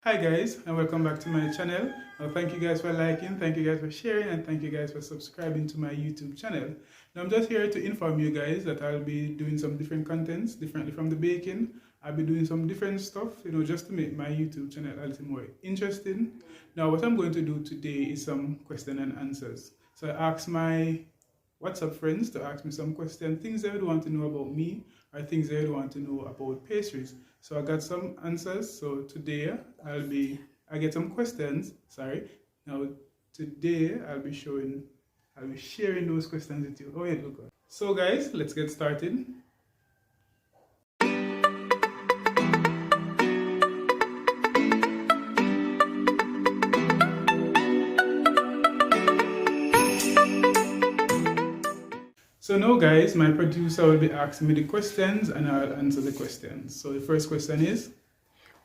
Hi guys, and welcome back to my channel. Thank you guys for liking, thank you guys for sharing, and thank you guys for subscribing to my YouTube channel. Now I'm just here to inform you guys that I'll be doing some different contents, differently from the baking. I'll be doing some different stuff, just to make my YouTube channel a little more interesting. Now what I'm going to do today is some question and answers. So I asked my WhatsApp friends to ask me some questions, things they would want to know about me, or things they would want to know about pastries. So I got some answers. So today I get some questions. Sorry. Now today I'll be sharing those questions with you. Oh yeah, look. So guys, let's get started. So now guys, my producer will be asking me the questions and I'll answer the questions. So the first question is,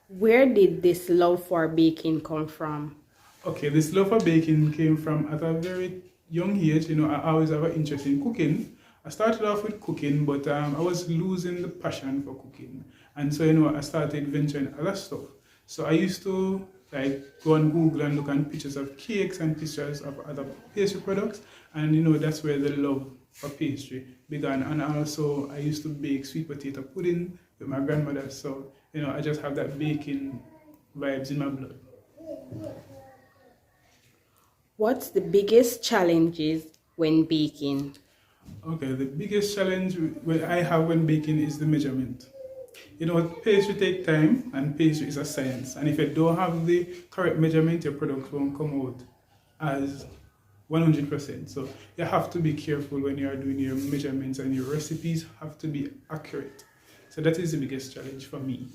where did this love for baking come from? Okay, this love for baking came from at a very young age. I always have an interest in cooking. I started off with cooking, but I was losing the passion for cooking. And so, I started venturing other stuff. So I used to go on Google and look at pictures of cakes and pictures of other pastry products. And, that's where the love for pastry began. And also, I used to bake sweet potato pudding with my grandmother. So, I just have that baking vibes in my blood. What's the biggest challenges when baking? Okay, the biggest challenge I have when baking is the measurement. Pastry takes time and pastry is a science. And if you don't have the correct measurement, your product won't come out as 100%. So you have to be careful when you are doing your measurements, and your recipes have to be accurate. So that is the biggest challenge for me.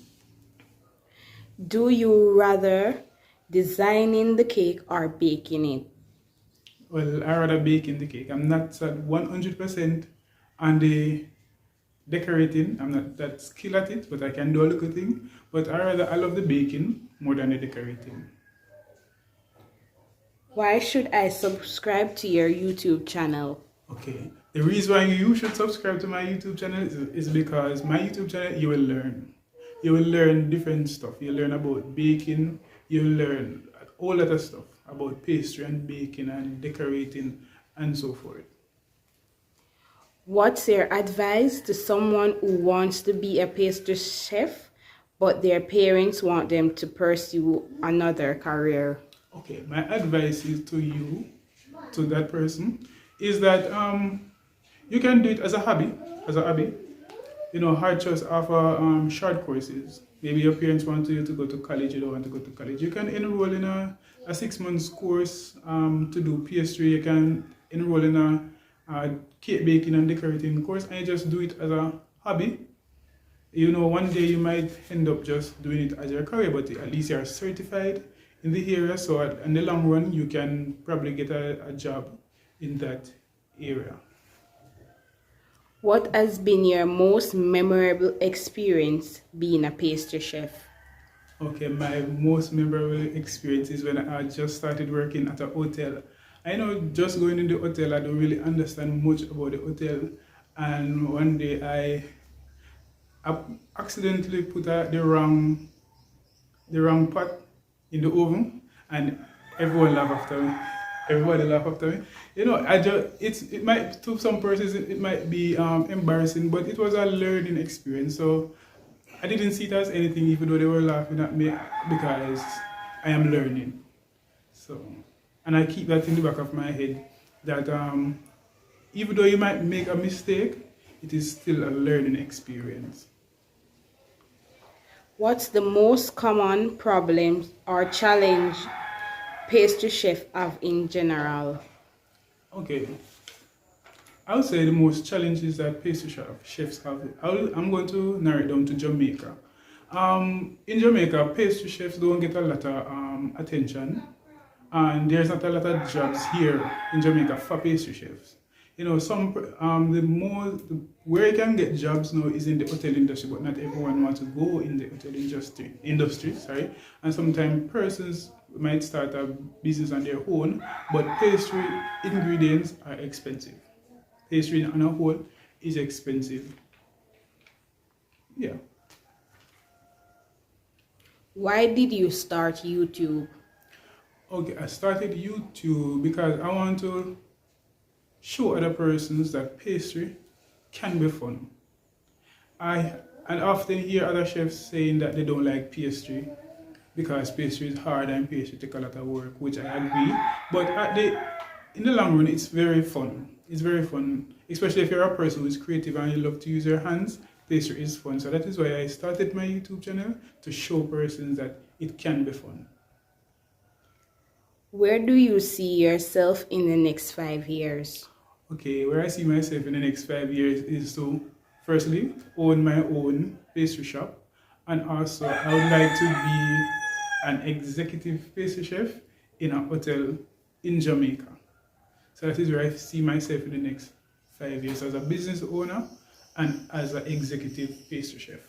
Do you rather designing the cake or baking it? Well, I rather baking the cake. I'm not at 100% on the decorating. I'm not that skilled at it, but I can do a little thing. But I love the baking more than the decorating. Why should I subscribe to your YouTube channel? Okay, the reason why you should subscribe to my YouTube channel is because my YouTube channel, you will learn. You will learn different stuff. You'll learn about baking. You'll learn all other stuff about pastry and baking and decorating and so forth. What's your advice to someone who wants to be a pastry chef, but their parents want them to pursue another career? Okay, my advice is to that person, is that you can do it as a hobby. Hard choice offer short courses. Maybe your parents want you to go to college, you don't want to go to college. You can enroll in a 6-month course to do pastry. You can enroll in a cake baking and decorating course, and you just do it as a hobby. One day you might end up just doing it as your career, but at least you're certified in the area, so in the long run you can probably get a job in that area. What has been your most memorable experience being a pastry chef? Okay, my most memorable experience is when I just started working at a hotel. I know just going in the hotel, I don't really understand much about the hotel, and one day I accidentally put the wrong pot in the oven, and everyone laughed after me. Everybody laughed after me. It might, to some persons, it might be embarrassing, but it was a learning experience. So I didn't see it as anything, even though they were laughing at me, because I am learning. So, and I keep that in the back of my head, that even though you might make a mistake, it is still a learning experience. What's the most common problem or challenge pastry chefs have in general? Okay, I would say the most challenges that pastry chefs have, I'm going to narrow it down to Jamaica. In Jamaica, pastry chefs don't get a lot of attention, and there's not a lot of jobs here in Jamaica for pastry chefs. Where you can get jobs now is in the hotel industry, but not everyone wants to go in the hotel industry. And sometimes persons might start a business on their own, but pastry ingredients are expensive. Pastry on a whole is expensive. Yeah. Why did you start YouTube? Okay, I started YouTube because I want to show other persons that pastry can be fun. I often hear other chefs saying that they don't like pastry because pastry is hard and pastry take a lot of work, which I agree. But in the long run, it's very fun. It's very fun, especially if you're a person who is creative and you love to use your hands. Pastry is fun, so that is why I started my YouTube channel, to show persons that it can be fun. Where do you see yourself in the next 5 years? Okay, where I see myself in the next 5 years is to, firstly, own my own pastry shop, and also I would like to be an executive pastry chef in a hotel in Jamaica. So that is where I see myself in the next 5 years, as a business owner and as an executive pastry chef.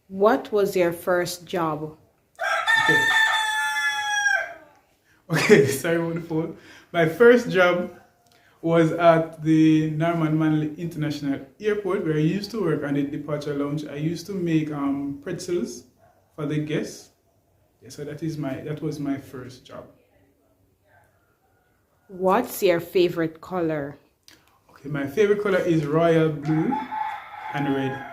What was your first job? Okay. Okay, sorry about the phone. My first job was at the Norman Manley International Airport, where I used to work on the departure lounge. I used to make pretzels for the guests. Yeah, so that was my first job. What's your favorite color? Okay, my favorite color is royal blue and red.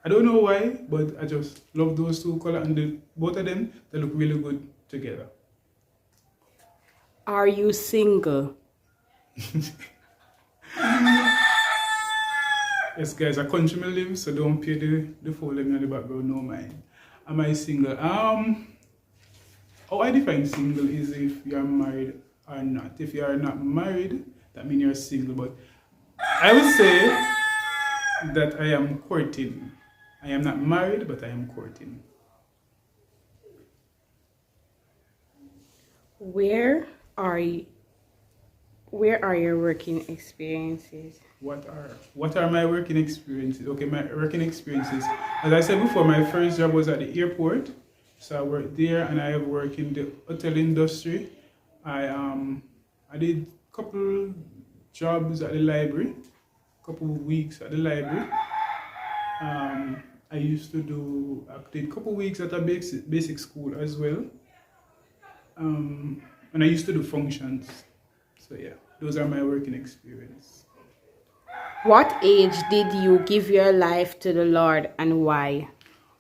I don't know why, but I just love those two colors, and both of them, they look really good together. Are you single? Yes, guys, a country me live, so don't pay the phone in the background, no mind. Am I single? How I define single is if you're married or not. If you are not married, that means you're single. But I would say that I am courting. I am not married, but I am courting. Where are your working experiences? What are my working experiences? Okay, my working experiences. As I said before, my first job was at the airport. So I worked there, and I have worked in the hotel industry. I did a couple jobs at the library, a couple of weeks at the library. I did a couple of weeks at a basic school as well. And I used to do functions. So yeah, those are my working experience. What age did you give your life to the Lord, and why?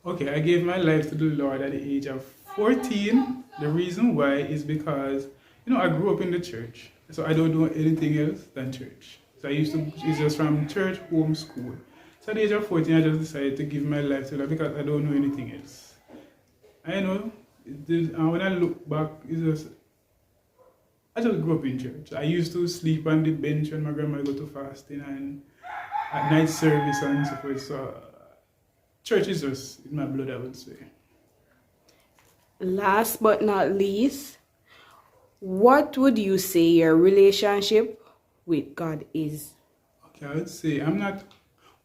Okay, I gave my life to the Lord at the age of 14. The reason why is because, I grew up in the church. So I don't do anything else than church. So it's just from church, home, school. So at the age of 14, I just decided to give my life to the Lord because I don't know anything else. I know, when I look back, I just grew up in church. I used to sleep on the bench when my grandma go to fasting and at night service and so forth. So church is just in my blood, I would say. Last but not least, what would you say your relationship with God is? Okay, I would say I'm not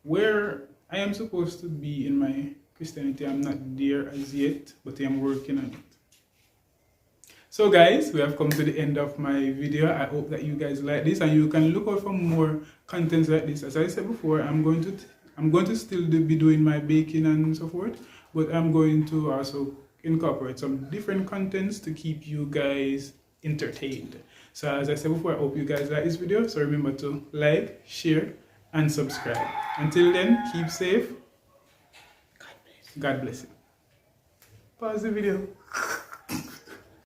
where I am supposed to be in my Christianity. I'm not there as yet, but I'm working on it. So guys, we have come to the end of my video. I hope that you guys like this, and you can look out for more contents like this. As I said before, I'm going to still be doing my baking and so forth, but I'm going to also incorporate some different contents to keep you guys entertained. So as I said before, I hope you guys like this video. So remember to like, share, and subscribe. Until then, keep safe. God bless you. Pause the video.